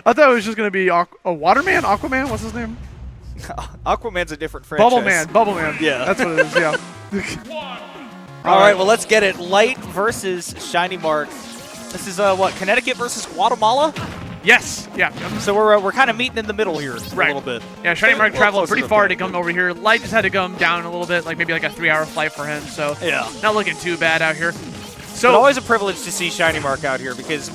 I thought it was just going to be a Waterman? Aquaman? What's his name? Aquaman's a different franchise. Bubble Man. Yeah. That's what it is, yeah. All right, well, let's get it. Light versus ShinyMark. This is, what, Connecticut versus Guatemala? Yes. Yeah. So we're kind of meeting in the middle here a Right. little bit. Yeah, ShinyMark traveled pretty far to come. come over here. Light just had to come down a little bit, like maybe like a 3-hour flight for him. So Yeah. not looking too bad out here. But So always a privilege to see ShinyMark out here because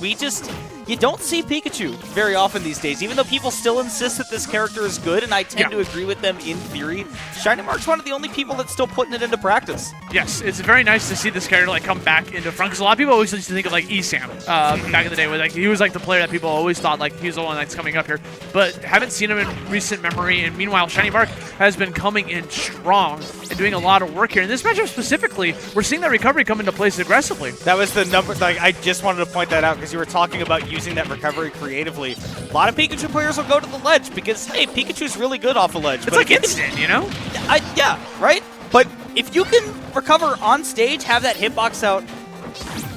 you don't see Pikachu very often these days, even though people still insist that this character is good, and I tend to agree with them in theory. ShinyMark's one of the only people that's still putting it into practice. yes, it's very nice to see this character like come back into front because a lot of people always used to think of like Esam back in the day, where like he was like the player that people always thought like he was the one that's coming up here, but haven't seen him in recent memory. And meanwhile, ShinyMark has been coming in strong and doing a lot of work here. In this matchup specifically, we're seeing that recovery come into place aggressively. That was the number. Like, I just wanted to point that out because you were talking about using that recovery creatively. A lot of Pikachu players will go to the ledge because, hey, Pikachu's really good off a ledge. It's like instant, you know? Yeah, right? But if you can recover on stage, have that hitbox out,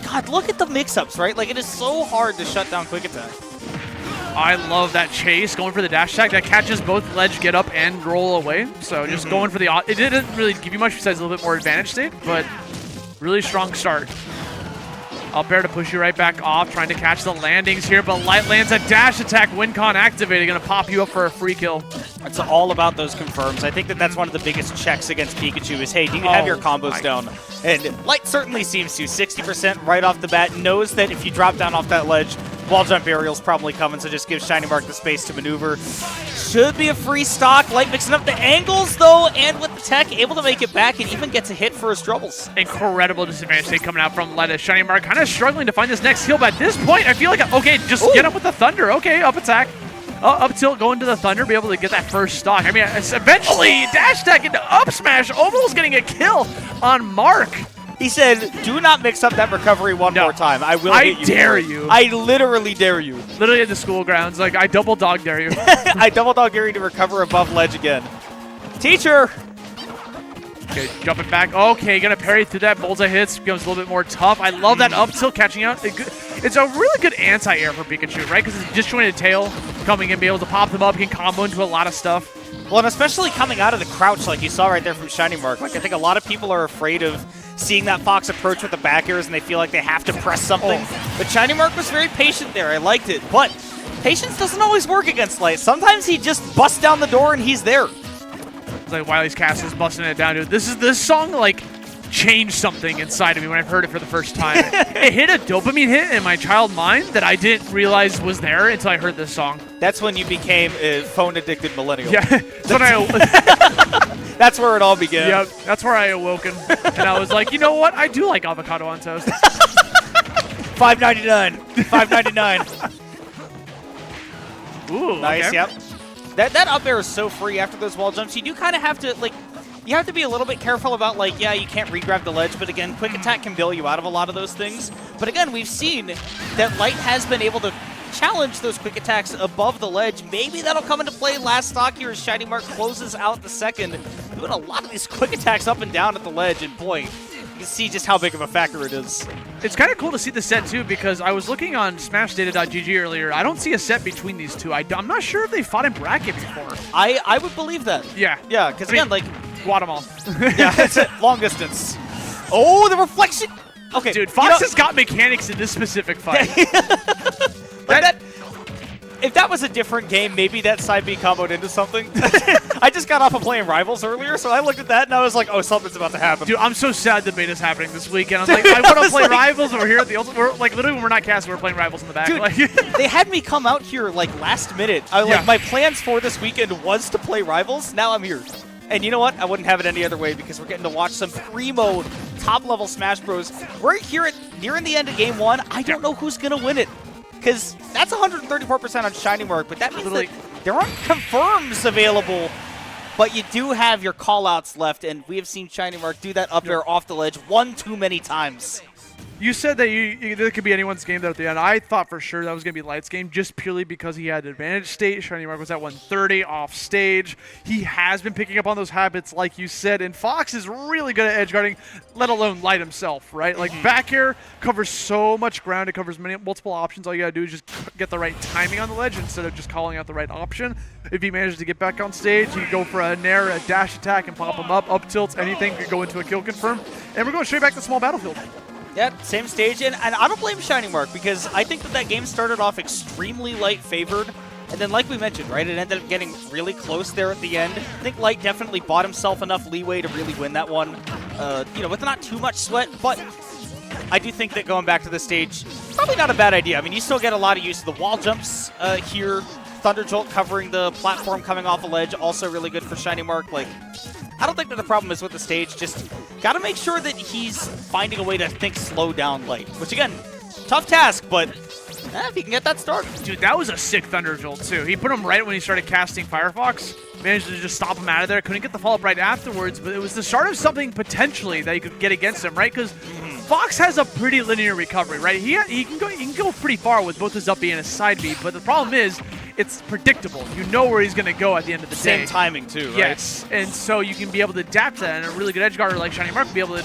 God, look at the mix-ups, right? Like, it is so hard to shut down quick attack. I love that chase, going for the dash attack that catches both ledge, get up, and roll away. So just going for the... It didn't really give you much besides a little bit more advantage state, but really strong start. Up air to push you right back off, trying to catch the landings here, but Light lands a dash attack, WinCon activated, going to pop you up for a free kill. It's all about those confirms. I think that's one of the biggest checks against Pikachu is, hey, do you have your combos down? And Light certainly seems to. 60% right off the bat, knows that if you drop down off that ledge, wall jump aerial's probably coming, so just give ShinyMark the space to maneuver. Should be a free stock. Light mixing up the angles, though, and with the tech, able to make it back and even gets a hit for his troubles. Incredible disadvantage state coming out from Light as ShinyMark kind of struggling to find this next heal, but at this point, I feel like, okay, just get up with the Thunder. Okay, up attack. Up tilt, going to the Thunder, be able to get that first stock. I mean, eventually, dash attack into up smash, almost getting a kill on Mark. He said, do not mix up that recovery one more time. I will hit you. I dare you. I literally dare you. Literally at the school grounds. Like, I double dog dare you. I double dog dare you to recover above ledge again. Teacher! Okay, jumping back. Okay, gonna parry through that. Bullseye hits, becomes a little bit more tough. I love that up tilt catching out. It's a really good anti-air for Pikachu, right? Because it's disjointed tail coming in, be able to pop them up, can combo into a lot of stuff. Well, and especially coming out of the crouch like you saw right there from ShinyMark. Like, I think a lot of people are afraid of seeing that Fox approach with the back airs and they feel like they have to press something. But ShinyMark was very patient there. I liked it. But patience doesn't always work against Light. Sometimes he just busts down the door and he's there. It's like Wily's Castle's busting it down, dude. This song, like, changed something inside of me when I heard it for the first time. It hit a dopamine hit in my child mind that I didn't realize was there until I heard this song. That's when you became a phone-addicted millennial. Yeah, that's when I... That's where it all began. Yep, that's where I awoken. And I was like, you know what? I do like avocado on toast. $5.99. $5.99. Ooh, nice, okay. Yep. That up air is so free after those wall jumps. You do kind of have to, like, you have to be a little bit careful about, like, yeah, you can't re-grab the ledge, but again, quick attack can bail you out of a lot of those things. But again, we've seen that Light has been able to challenge those quick attacks above the ledge. Maybe that'll come into play last stock here as ShinyMark closes out the second, doing a lot of these quick attacks up and down at the ledge, and boy, you can see just how big of a factor it is. It's kind of cool to see the set, too, because I was looking on SmashData.gg earlier. I don't see a set between these two. I'm not sure if they fought in bracket before. I would believe that. Yeah. Yeah, because again, like... Guatemala. Yeah, that's it. Long distance. Oh, the reflection! Okay. Dude, Fox has got mechanics in this specific fight. If that was a different game, maybe that side B comboed into something. I just got off of playing Rivals earlier, so I looked at that and I was like, oh, something's about to happen. Dude, I'm so sad the beta's happening this weekend. I was like, I want to play Rivals, and we're here at the Ultimate. We're, like, literally, when we're not casting, we're playing Rivals in the back. Dude, like, they had me come out here, like, last minute. My plans for this weekend was to play Rivals. Now I'm here. And you know what? I wouldn't have it any other way because we're getting to watch some primo top-level Smash Bros. We're here nearing the end of Game 1. I don't know who's going to win it. Because that's 134% on ShinyMark, but that means that there aren't confirms available. But you do have your call-outs left, and we have seen ShinyMark do that up air off the ledge one too many times. You said that there could be anyone's game there at the end. I thought for sure that was going to be Light's game just purely because he had advantage state. ShinyMark was at 130 off stage. He has been picking up on those habits like you said, and Fox is really good at edge guarding, let alone Light himself, right? Like back air covers so much ground. It covers multiple options. All you got to do is just get the right timing on the ledge instead of just calling out the right option. If he manages to get back on stage, he can go for a nair, a dash attack, and pop him up tilts, anything could go into a kill confirm. And we're going straight back to small battlefield. Yeah, same stage, and I don't blame ShinyMark because I think that game started off extremely Light favored, and then like we mentioned, right, it ended up getting really close there at the end. I think Light definitely bought himself enough leeway to really win that one, with not too much sweat, but I do think that going back to the stage, probably not a bad idea. I mean, you still get a lot of use of the wall jumps here. Thunder Jolt covering the platform coming off a ledge, also really good for ShinyMark. Like, I don't think that the problem is with the stage, just got to make sure that he's finding a way to think slow down Light, which again, tough task, but if he can get that started. Dude, that was a sick Thunder Jolt too. He put him right when he started casting Firefox, managed to just stop him out of there, couldn't get the follow-up right afterwards, but it was the start of something potentially that he could get against him, right? Because Fox has a pretty linear recovery, right? He can go pretty far with both his up B and his side B, but the problem is, it's predictable. You know where he's going to go at the end of the day. Same timing too, right? Yes, and so you can be able to adapt to that, and a really good edge guarder like ShinyMark will be able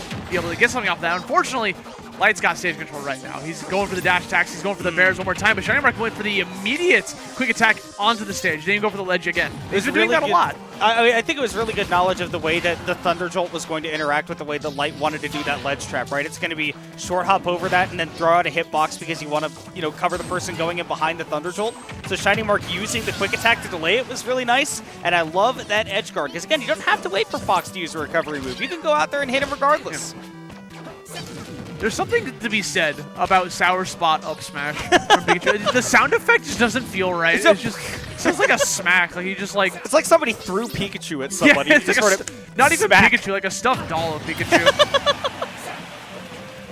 to get something off of that. Unfortunately, Light's got stage control right now. He's going for the dash attacks. He's going for the bears one more time, but ShinyMark went for the immediate quick attack onto the stage. Didn't even go for the ledge again. He's been doing that a lot. I think it was really good knowledge of the way that the Thunder Jolt was going to interact with the way the Light wanted to do that ledge trap, right? It's going to be short hop over that and then throw out a hitbox because you want to, cover the person going in behind the Thunder Jolt. So ShinyMark using the quick attack to delay it was really nice, and I love that edge guard because, again, you don't have to wait for Fox to use a recovery move. You can go out there and hit him regardless. Yeah. There's something to be said about sour spot up smash from Pikachu. The sound effect just doesn't feel right. It sounds like a smack. Like he just like it's like somebody threw Pikachu at somebody. Yeah, it's like not even Pikachu, like a stuffed doll of Pikachu.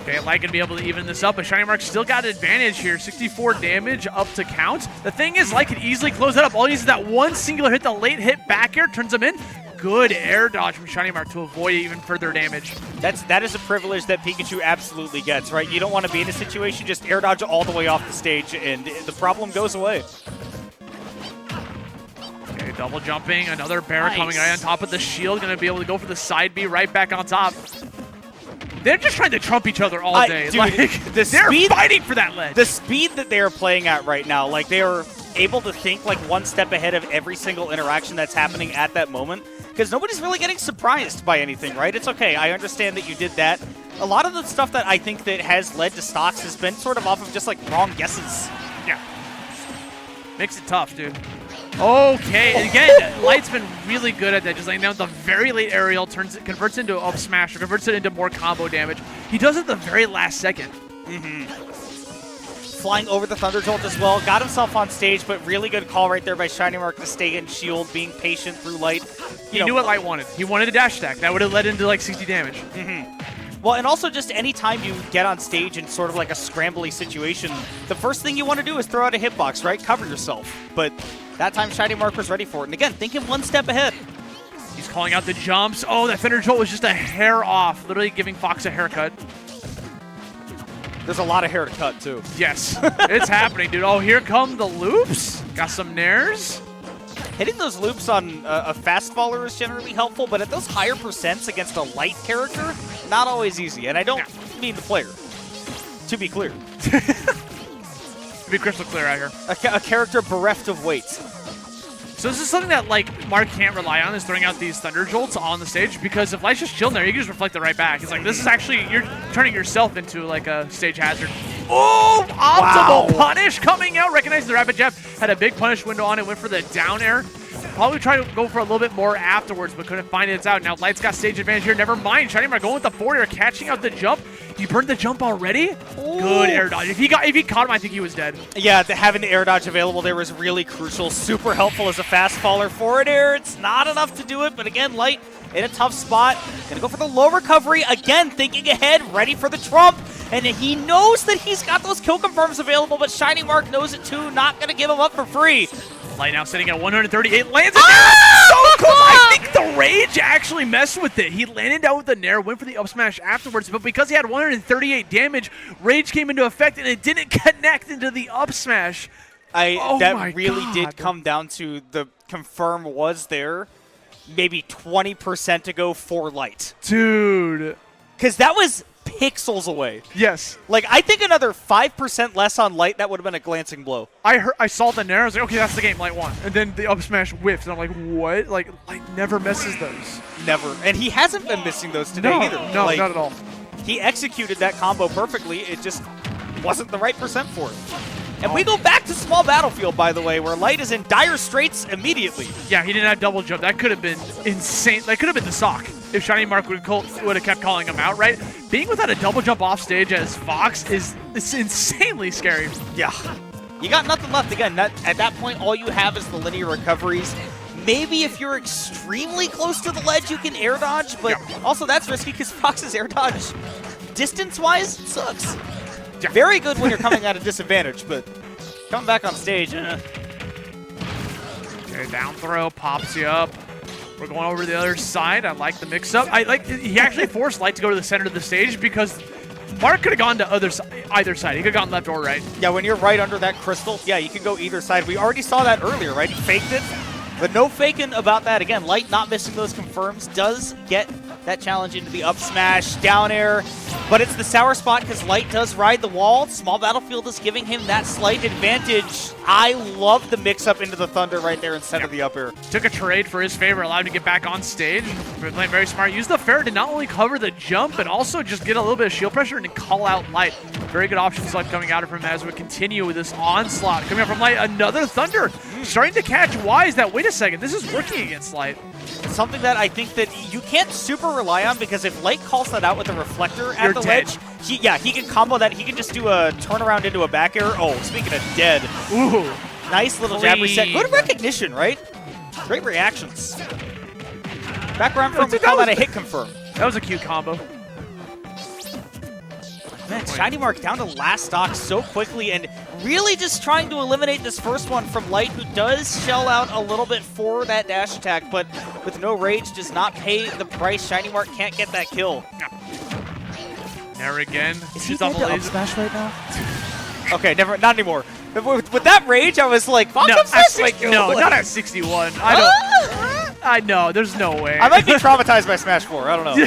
Okay, Light gonna be able to even this up, but ShinyMark still got an advantage here. 64 damage up to count. The thing is, Light could easily close that up. All he needs is that one singular hit, the late hit back air, turns him in. Good air dodge from ShinyMark to avoid even further damage. That is a privilege that Pikachu absolutely gets, right? You don't want to be in a situation, just air dodge all the way off the stage, and the problem goes away. Okay, double jumping, another bear coming right on top of the shield, going to be able to go for the side B right back on top. They're just trying to trump each other all day. Dude, like, they're fighting for that ledge. The speed that they are playing at right now, like they are able to think like one step ahead of every single interaction that's happening at that moment. Because nobody's really getting surprised by anything, right? It's okay. I understand that you did that. A lot of the stuff that I think that has led to stocks has been sort of off of just like wrong guesses. Yeah. Makes it tough, dude. Okay, and again, Light's been really good at that, just laying down the very late aerial, converts into up smash, or converts it into more combo damage. He does it the very last second. Flying over the Thunder Jolt as well, got himself on stage, but really good call right there by ShinyMark to stay in shield, being patient through Light. He knew what Light wanted. He wanted a dash attack. That would have led into like 60 damage. Well, and also just any time you get on stage in sort of like a scrambly situation, the first thing you want to do is throw out a hitbox, right? Cover yourself. But that time ShinyMark was ready for it. And again, thinking one step ahead. He's calling out the jumps. Oh, that Thunder Jolt was just a hair off, literally giving Fox a haircut. There's a lot of hair to cut, too. Yes, it's happening, dude. Oh, here come the loops. Got some nairs. Hitting those loops on a fast faller is generally helpful, but at those higher percents against a Light character, not always easy. And I don't mean the player, to be clear. To be crystal clear out here. A character bereft of weight. So this is something that, like, Mark can't rely on, is throwing out these Thunder Jolts on the stage, because if Light's just chilling there, you can just reflect it right back. It's like, this is actually, you're turning yourself into, like, a stage hazard. Oh, optimal punish coming out, recognizing the rapid jab. Had a big punish window on it, went for the down air. Probably tried to go for a little bit more afterwards, but couldn't find it out. Now Light's got stage advantage here. Never mind. ShinyMark going with the forward air, catching out the jump. He burned the jump already. Ooh. Good air dodge. If he caught him, I think he was dead. Yeah, having the air dodge available there was really crucial. Super helpful as a fast faller. Forward air, it's not enough to do it, but again, Light in a tough spot. Gonna go for the low recovery. Again, thinking ahead, ready for the trump. And he knows that he's got those kill confirms available, but ShinyMark knows it too. Not gonna give him up for free. Light now sitting at 138, lands it down. So close. I think the Rage actually messed with it. He landed down with the Nair, went for the up smash afterwards, but because he had 138 damage, Rage came into effect and it didn't connect into the up smash. That really did come down to the confirm was there maybe 20% to go for Light. Dude. Because that was pixels away. Yes. Like, I think another 5% less on Light, that would have been a glancing blow. I saw the Nair, I was like, okay, that's the game, Light won. And then the up smash whiffed, and I'm like, what? Like, Light never misses those. Never. And he hasn't been missing those today either. No, like, not at all. He executed that combo perfectly. It just wasn't the right percent for it. And we go back to small battlefield, by the way, where Light is in dire straits immediately. Yeah, he didn't have double jump. That could have been insane. That could have been the sock if ShinyMark would have kept calling him out, right? Being without a double jump off stage as Fox is insanely scary. Yeah. You got nothing left. Again, at that point, all you have is the linear recoveries. Maybe if you're extremely close to the ledge, you can air dodge, but also that's risky because Fox's air dodge, distance-wise, sucks. Yeah. Very good when you're coming at a disadvantage, but coming back on stage. Okay, down throw, pops you up. We're going over to the other side. I like the mix-up. He actually forced Light to go to the center of the stage because Mark could have gone to either side. He could have gone left or right. Yeah, when you're right under that crystal, yeah, you can go either side. We already saw that earlier, right? He faked it, but no faking about that. Again, Light not missing those confirms does get that challenge into the up smash, down air, but it's the sour spot because Light does ride the wall. Small battlefield is giving him that slight advantage. I love the mix-up into the Thunder right there instead of the up air. Took a trade for his favor, allowed him to get back on stage. We're playing very smart. Use the fair to not only cover the jump, but also just get a little bit of shield pressure and call out Light. Very good option select coming out of him as we continue with this onslaught. Coming up from Light, another Thunder. Starting to catch wise that, wait a second, this is working against Light. Something that I think that you can't super rely on because if Light calls that out with a reflector at the ledge, he can combo that. He can just do a turnaround into a back air. Oh, speaking of dead. Ooh. Nice little jab reset. Good recognition, right? Great reactions. Back around from call that a hit confirm. That was a cute combo. Man, ShinyMark down to last stock so quickly and really just trying to eliminate this first one from Light, who does shell out a little bit for that dash attack, but with no rage does not pay the price. ShinyMark can't get that kill. There again. Is he dead to up smash right now? Okay, not anymore. With that rage, I was like, fuck no, up smash? No, not at 61. I know, there's no way. I might be traumatized by Smash 4. I don't know.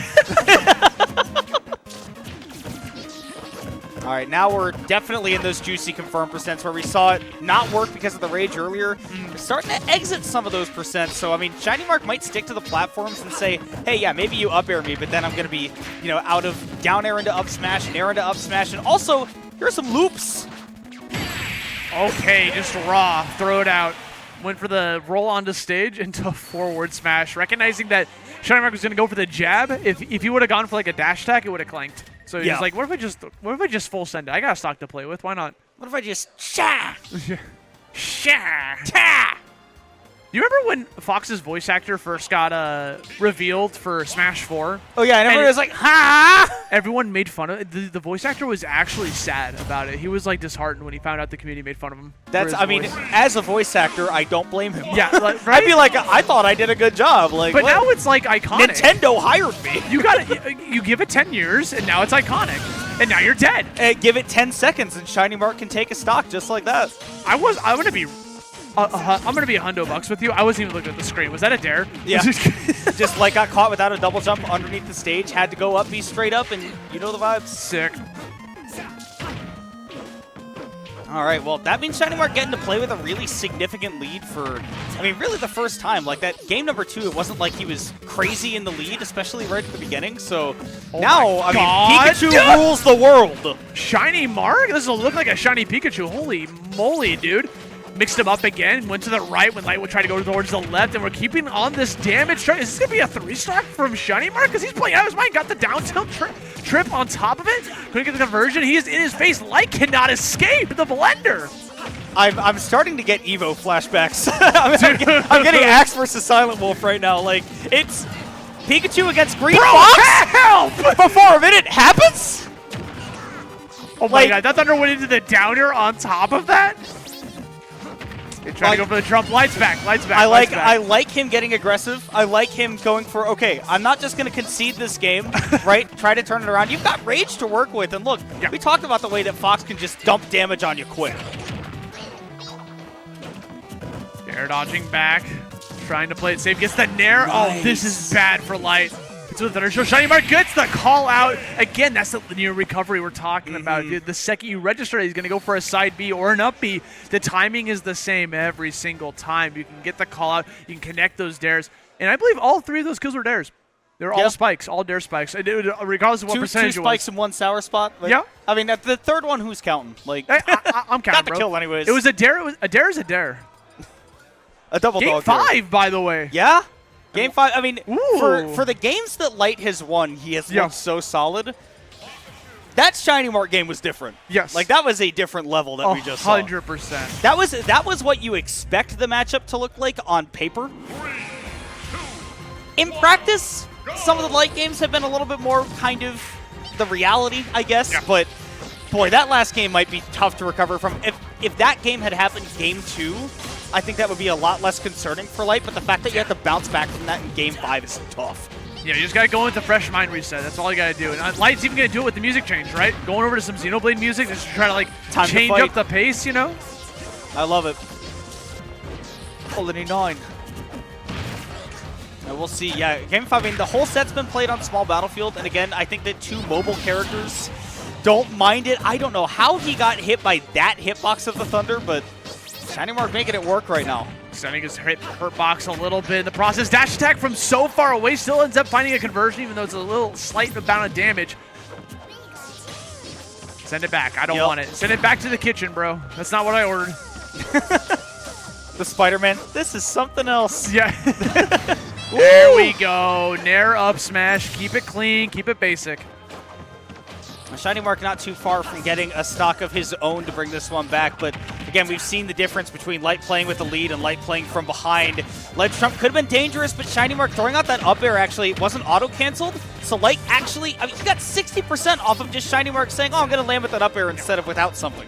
All right, now we're definitely in those juicy confirm percents where we saw it not work because of the rage earlier. We're starting to exit some of those percents. So, I mean, ShinyMark might stick to the platforms and say, hey, yeah, maybe you up air me, but then I'm going to be, out of down air into up smash and air into up smash. And also, here are some loops. Okay, just raw. Throw it out. Went for the roll onto stage into a forward smash, recognizing that ShinyMark was going to go for the jab. If he would have gone for like a dash attack, it would have clanked. So he's like, what if I just full send it? I got a stock to play with. Why not? What if I just sha? Sha! Ta! You remember when Fox's voice actor first got revealed for Smash 4? Oh, yeah, and everyone was like, ha! Everyone made fun of it. The voice actor was actually sad about it. He was, like, disheartened when he found out the community made fun of him. As a voice actor, I don't blame him. Yeah, right? I'd be like, I thought I did a good job. Like, but now it's, like, iconic. Nintendo hired me. You give it 10 years, and now it's iconic. And now you're dead. And give it 10 seconds, and ShinyMark can take a stock just like that. I'm going to be $100 with you. I wasn't even looking at the screen. Was that a dare? Yeah. Just like got caught without a double jump underneath the stage. Had to go up, be straight up, and you know the vibes. Sick. All right, well, that means ShinyMark getting to play with a really significant lead for, really the first time. Like, that game number 2, it wasn't like he was crazy in the lead, especially right at the beginning. So now, Pikachu rules the world. ShinyMark? This will look like a shiny Pikachu. Holy moly, dude. Mixed him up again, went to the right when Light would try to go towards the left, and we're keeping on this damage. Is this going to be a 3-star from ShinyMark? Because he's playing out of his mind, got the down tilt trip on top of it. Couldn't get the conversion. He is in his face. Light cannot escape the blender. I'm starting to get Evo flashbacks. I'm getting Axe versus Silent Wolf right now. Like, it's Pikachu against Green Fox? Help! Before a minute happens? Oh my god, that Thunder went into the downer on top of that? They're trying to go for the trump. Lights back. Lights back. I like him getting aggressive. I like him going for, okay, I'm not just going to concede this game, right? Try to turn it around. You've got rage to work with. And look, we talked about the way that Fox can just dump damage on you quick. Air dodging back. Trying to play it safe. Gets the nair. Nice. Oh, this is bad for Light. It's with Thunder Show. ShinyMark gets the call out. Again, that's the linear recovery we're talking about. Dude, the second you register it, he's going to go for a side B or an up B. The timing is the same every single time. You can get the call out. You can connect those dares. And I believe all 3 of those kills were dares. They were all spikes, all dare spikes. Regardless of what percentage it was. 2 spikes and 1 sour spot? Like, yeah. I mean, the third one, who's counting? Like, I'm counting, got the kill anyways. It was a dare. A dare is a dare. A double Game dog 5, dare. by the way. Yeah? Game 5, I mean, for the games that Light has won, he has looked so solid. That ShinyMark game was different. Yes. Like, that was a different level that we just saw. 100%. That was what you expect the matchup to look like on paper. In practice, some of the Light games have been a little bit more kind of the reality, I guess. Yeah. But, boy, that last game might be tough to recover from. If that game had happened game 2, I think that would be a lot less concerning for Light, but the fact that you have to bounce back from that in Game 5 is tough. Yeah, you just got to go with the fresh mind reset. That's all you got to do. And Light's even going to do it with the music change, right? Going over to some Xenoblade music just to try to, like, change up the pace, you know? I love it. Glutonny 9. And we'll see. Yeah, Game 5, I mean, the whole set's been played on small battlefield, and again, I think that 2 mobile characters don't mind it. I don't know how he got hit by that hitbox of the Thunder, but ShinyMark making it work right now. Sending his hurt box a little bit in the process. Dash attack from so far away still ends up finding a conversion, even though it's a little slight amount of damage. Send it back. I don't want it. Send it back to the kitchen, bro. That's not what I ordered. The Spider-Man. This is something else. Yeah. There we go. Nair up smash. Keep it clean. Keep it basic. ShinyMark not too far from getting a stock of his own to bring this one back, but again, we've seen the difference between Light playing with the lead and Light playing from behind. Ledge Trump could have been dangerous, but ShinyMark throwing out that up air actually wasn't auto-canceled, so Light actually, I mean, he got 60% off of just ShinyMark saying, oh, I'm going to land with that up air instead of without something.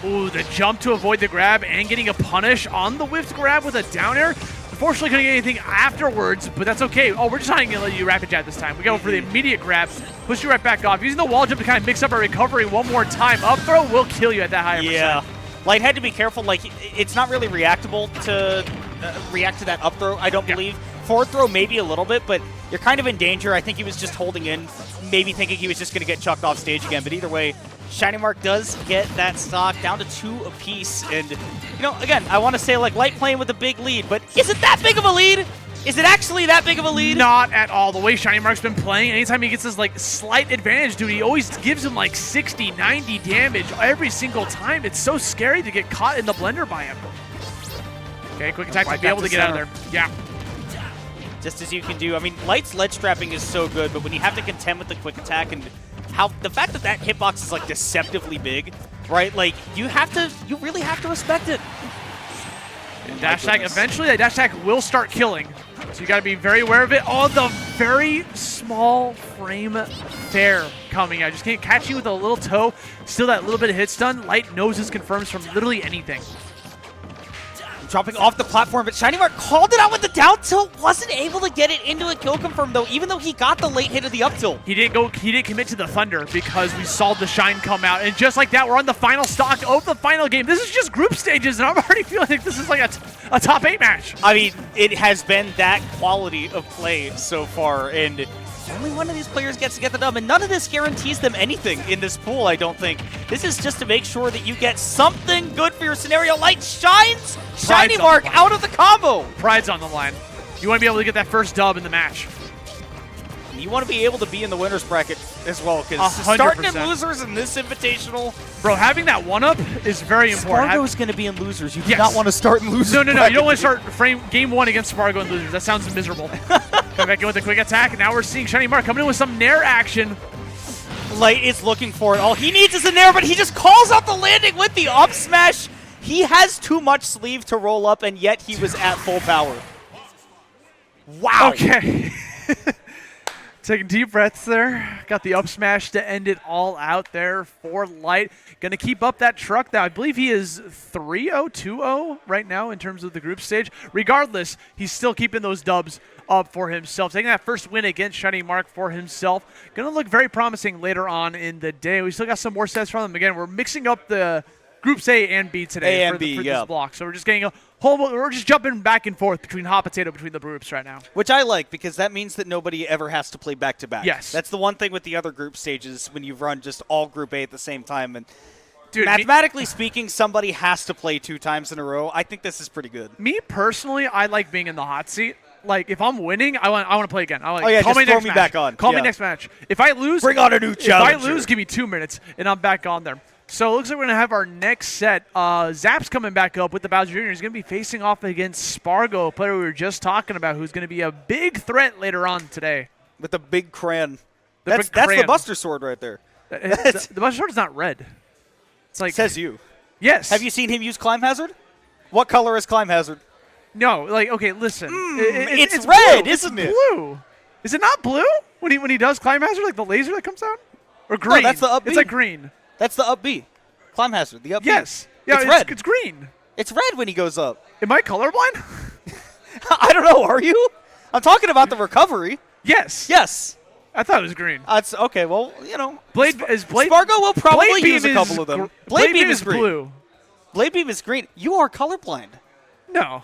Ooh, the jump to avoid the grab and getting a punish on the whiffed grab with a down air. Unfortunately, couldn't get anything afterwards, but that's okay. Oh, we're just not going to let you rapid jab this time. We go for the immediate grab, push you right back off. Using the wall jump to kind of mix up our recovery one more time. Up throw will kill you at that higher percent. Light had to be careful. Like, it's not really reactable to react to that up throw, I don't believe. Forward throw maybe a little bit, but you're kind of in danger. I think he was just holding in, maybe thinking he was just going to get chucked off stage again. But either way, ShinyMark does get that stock down to 2 apiece. And, you know, again, I want to say, like, Light playing with a big lead, but is it that big of a lead? Is it actually that big of a lead? Not at all. The way ShinyMark's been playing, anytime he gets this, like, slight advantage, dude, he always gives him, like, 60, 90 damage every single time. It's so scary to get caught in the blender by him. Okay, quick attack to be able to get out of there. Yeah. Just as you can do. I mean, Light's ledge trapping is so good, but when you have to contend with the quick attack and how the fact that that hitbox is, like, deceptively big, right? Like, you really have to respect it. And dash attack, eventually that dash attack will start killing. So you got to be very aware of it. Oh, the very small frame fair coming out. Just can't catch you with a little toe. Still that little bit of hit stun. Light knows this confirms from literally anything. Dropping off the platform, but ShinyMark called it out with the down tilt. Wasn't able to get it into a kill confirm, though, even though he got the late hit of the up tilt. He didn't commit to the Thunder because we saw the Shine come out. And just like that, we're on the final stock of the final game. This is just group stages, and I'm already feeling like this is like a top 8 match. I mean, it has been that quality of play so far, and only one of these players gets to get the dub, and none of this guarantees them anything in this pool, I don't think. This is just to make sure that you get something good for your scenario. Light shines ShinyMark out of the combo. Pride's on the line. You want to be able to get that first dub in the match. You want to be able to be in the winner's bracket as well, because starting in losers in this invitational. Bro, having that 1-up is very important. Spargo's going to be in losers. You do not want to start in losers. No. You don't want to start game 1 against Spargo in losers. That sounds miserable. Come back in with a quick attack, and now we're seeing ShinyMark coming in with some nair action. Light is looking for it. All he needs is a nair, but he just calls out the landing with the up smash. He has too much sleeve to roll up, and yet he was at full power. Wow. Okay. Taking deep breaths there. Got the up smash to end it all out there for Light. Going to keep up that truck now. I believe he is 3-0, 2-0 right now in terms of the group stage. Regardless, he's still keeping those dubs up for himself. Taking that first win against ShinyMark for himself. Going to look very promising later on in the day. We still got some more sets from them. Again, we're mixing up the groups A and B today for this block. So we're just getting we're just jumping back and forth between hot potato between the groups right now. Which I like, because that means that nobody ever has to play back-to-back. Yes. That's the one thing with the other group stages when you run just all Group A at the same time. And dude, mathematically speaking, somebody has to play 2 times in a row. I think this is pretty good. Me personally, I like being in the hot seat. Like, if I'm winning, I want to play again. Call just me throw next me match. back on. Call me next match. If I lose, bring on a new challenger. If I lose, give me 2 minutes, and I'm back on there. So it looks like we're going to have our next set. Zap's coming back up with the Bowser Jr. He's going to be facing off against Spargo, a player we were just talking about, who's going to be a big threat later on today. With the big crayon. That's the Buster Sword right there. The Buster Sword is not red. It's like says you. Yes. Have you seen him use Climb Hazard? What color is Climb Hazard? No, like, okay, listen. It's red, blue. isn't it? Blue. Is it not blue when he does Climb Hazard, like the laser that comes out? Or green? No, that's the up B. It's like green. That's the up B. Climb Hazard, the up B. Yes. Yeah, it's red. It's green. It's red when he goes up. Am I colorblind? I don't know. Are you? I'm talking about the recovery. Yes. Yes. I thought it was green. It's okay. Well, you know, Spargo will probably use a couple of them. Blade Beam is green. Blue. Blade Beam is green. You are colorblind. No.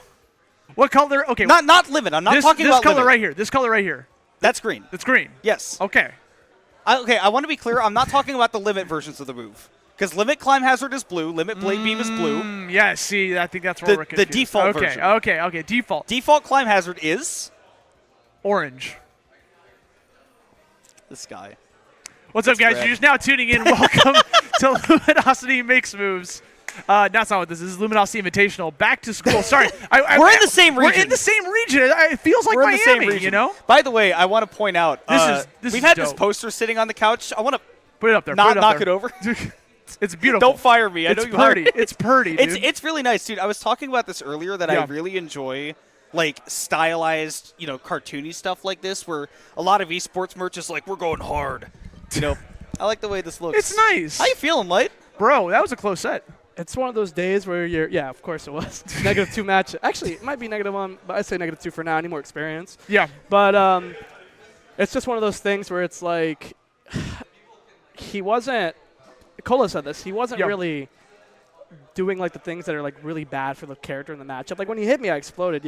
What color? Okay. Not limit. I'm not talking about this color limit. right here. This color right here. That's green. It's green. Yes. Okay. I want to be clear. I'm not talking about the limit versions of the move. Because Limit Climb Hazard is blue, Limit Blade Beam is blue. Yeah, see, I think that's where we're confused. The default version. Okay, default. Default Climb Hazard is? Orange. This guy. What's up, guys? Red. You're just now tuning in. Welcome to Luminosity Makes Moves. That's not what this is. This is Luminosity Invitational. Back to school. Sorry. We're in the same region. We're in the same region. It feels like we're Miami, in the same region. You know? By the way, I want to point out, we've had dope. this poster sitting on the couch. I want to put it up there. Not knock it over. It's beautiful. Don't fire me. I know you pretty. It's pretty, dude. It's really nice, dude. I was talking about this earlier that I really enjoy, like, stylized, cartoony stuff like this, where a lot of esports merch is like, we're going hard. I like the way this looks. It's nice. How you feeling, Light? Bro, that was a close set. It's one of those days where yeah, of course it was. -2 match. Actually, it might be -1, but I say -2 for now. I need more experience. Yeah. But it's just one of those things where it's like, he wasn't, Kola said this, he wasn't really doing like the things that are like really bad for the character in the matchup. Like when he hit me, I exploded,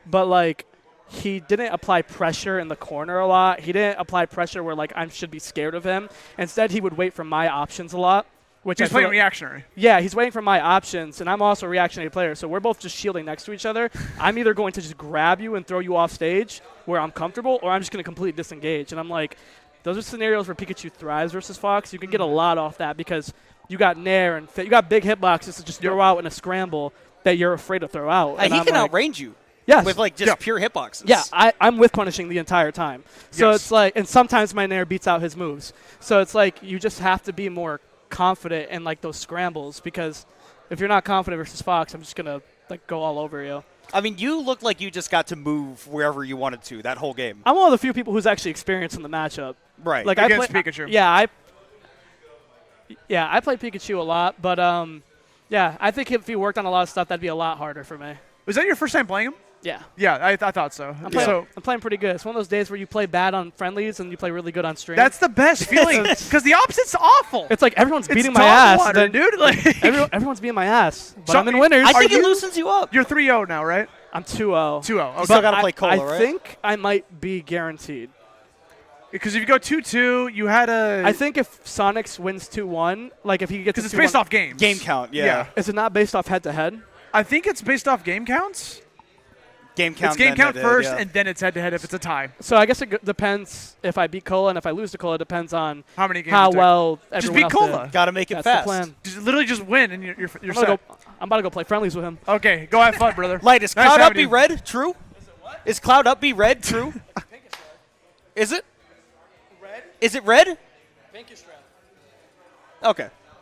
but like he didn't apply pressure in the corner a lot. He didn't apply pressure where like I should be scared of him. Instead, he would wait for my options a lot. Which he's playing reactionary. Yeah, he's waiting for my options, and I'm also a reactionary player, so we're both just shielding next to each other. I'm either going to just grab you and throw you off stage where I'm comfortable, or I'm just going to completely disengage. And I'm like, those are scenarios where Pikachu thrives versus Fox. You can get a lot off that because you got Nair and you got big hitboxes to just throw out in a scramble that you're afraid to throw out. And he can outrange you. Yes. With like just pure hitboxes. Yeah, I'm with punishing the entire time. So it's like, and sometimes my Nair beats out his moves. So it's like you just have to be more confident in like those scrambles, because if you're not confident versus Fox, I'm just gonna like go all over you. I mean, you look like you just got to move wherever you wanted to that whole game. I'm one of the few people who's actually experienced in the matchup. Right. Like against Pikachu. I play Pikachu a lot, but yeah, I think if he worked on a lot of stuff, that'd be a lot harder for me. Was that your first time playing him? Yeah. Yeah, I thought so. I'm playing pretty good. It's one of those days where you play bad on friendlies and you play really good on stream. That's the best feeling, because the opposite's awful. It's like everyone's beating my ass. Water, dude. Like everyone's beating my ass, but I'm in winners. I think it loosens you up. You're 3-0 now, right? I'm 2-0. 2-0. Okay. You still got to play Kola, right? I think I might be guaranteed. Because if you go 2-2, you had a... I think if Sonix wins 2-1, like if he gets... Because it's based off games. Game count, yeah. Is it not based off head-to-head? I think it's based off game counts. Game count. It's game count first, and then it's head-to-head if it's a tie. So I guess it depends if I beat Kola, and if I lose to Kola, it depends on how many games well everyone just beat else Kola. Got to make it That's fast. The plan. Literally just win, and you're set. I'm about to go play friendlies with him. Okay, go have fun, brother. Light, is Cloud Up be red? True? Is it what? Is Cloud Up be red? True? I think it's red. Is it? Red? Is it red? I think it's red. Okay.